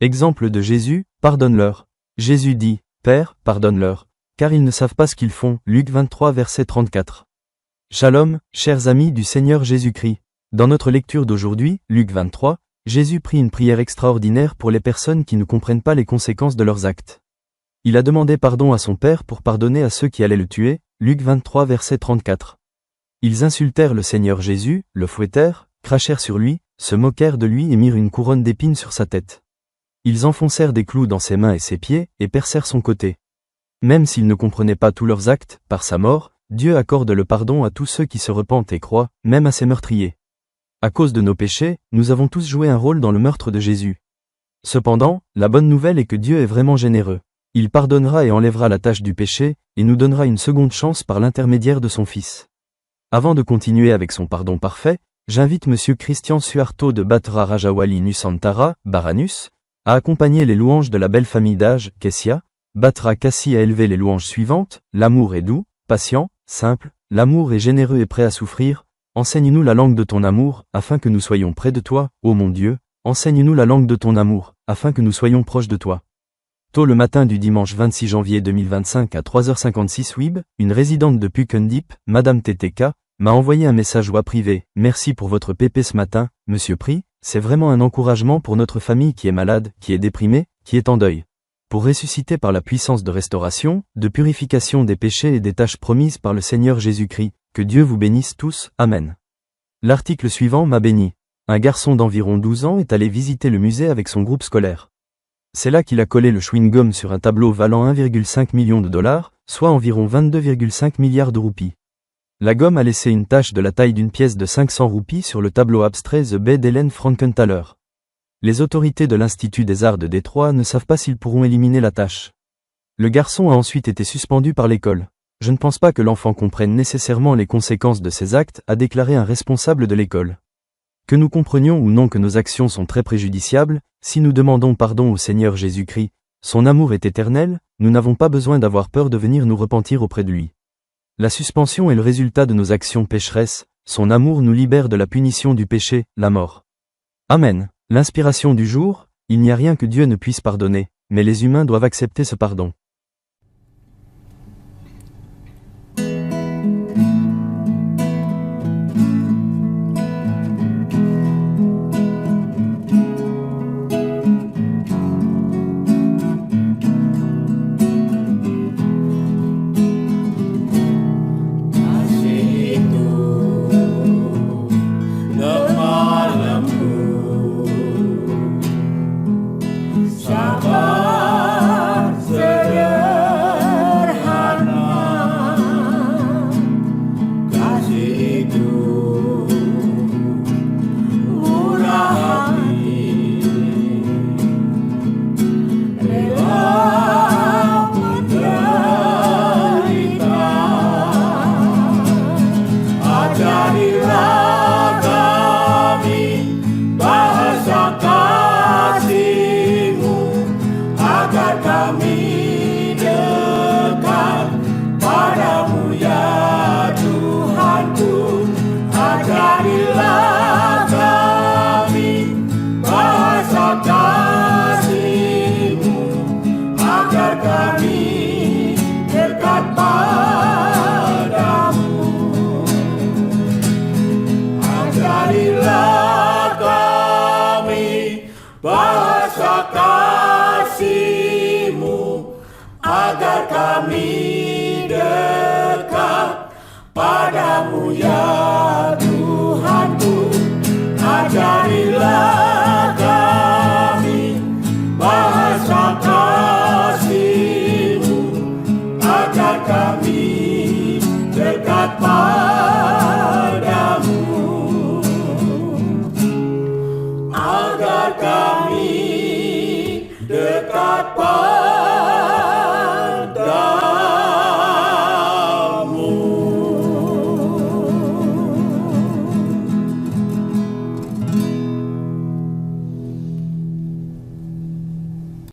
Exemple de Jésus, pardonne-leur. Jésus dit, Père, pardonne-leur, car ils ne savent pas ce qu'ils font. Luc 23 verset 34. Shalom, chers amis du Seigneur Jésus-Christ. Dans notre lecture d'aujourd'hui, Luc 23, Jésus prie une prière extraordinaire pour les personnes qui ne comprennent pas les conséquences de leurs actes. Il a demandé pardon à son Père pour pardonner à ceux qui allaient le tuer, Luc 23 verset 34. Ils insultèrent le Seigneur Jésus, le fouettèrent, crachèrent sur lui, se moquèrent de lui et mirent une couronne d'épines sur sa tête. Ils enfoncèrent des clous dans ses mains et ses pieds, et percèrent son côté. Même s'ils ne comprenaient pas tous leurs actes, par sa mort, Dieu accorde le pardon à tous ceux qui se repentent et croient, même à ses meurtriers. À cause de nos péchés, nous avons tous joué un rôle dans le meurtre de Jésus. Cependant, la bonne nouvelle est que Dieu est vraiment généreux. Il pardonnera et enlèvera la tâche du péché, et nous donnera une seconde chance par l'intermédiaire de son Fils. Avant de continuer avec son pardon parfait, j'invite Monsieur Christian Suharto de Batra Rajawali Nusantara, Baranus, à accompagner les louanges de la belle famille d'âge, Kessia. Batra Kassi a élevé les louanges suivantes: l'amour est doux, patient, simple, l'amour est généreux et prêt à souffrir. Enseigne-nous la langue de ton amour, afin que nous soyons près de toi, ô mon Dieu. Enseigne-nous la langue de ton amour, afin que nous soyons proches de toi. Tôt le matin du dimanche 26 janvier 2025 à 3h56 WIB, une résidente de Pukendip, Madame TTK, m'a envoyé un message WhatsApp privé. Merci pour votre pépé ce matin, Monsieur Pri, c'est vraiment un encouragement pour notre famille qui est malade, qui est déprimée, qui est en deuil. Pour ressusciter par la puissance de restauration, de purification des péchés et des tâches promises par le Seigneur Jésus-Christ. Que Dieu vous bénisse tous, Amen. L'article suivant m'a béni. Un garçon d'environ 12 ans est allé visiter le musée avec son groupe scolaire. C'est là qu'il a collé le chewing-gum sur un tableau valant 1,5 million de dollars, soit environ 22,5 milliards de roupies. La gomme a laissé une tache de la taille d'une pièce de 500 roupies sur le tableau abstrait The Bed d'Hélène Frankenthaler. Les autorités de l'Institut des Arts de Détroit ne savent pas s'ils pourront éliminer la tache. Le garçon a ensuite été suspendu par l'école. Je ne pense pas que l'enfant comprenne nécessairement les conséquences de ses actes, a déclaré un responsable de l'école. Que nous comprenions ou non que nos actions sont très préjudiciables, si nous demandons pardon au Seigneur Jésus-Christ, son amour est éternel, nous n'avons pas besoin d'avoir peur de venir nous repentir auprès de lui. La suspension est le résultat de nos actions pécheresses, son amour nous libère de la punition du péché, la mort. Amen. L'inspiration du jour, il n'y a rien que Dieu ne puisse pardonner, mais les humains doivent accepter ce pardon. Bahasa kasih-Mu agar kami dekat padamu ya Tuhanku. Ajarilah kami bahasa kasih-Mu agar kami dekat padamu.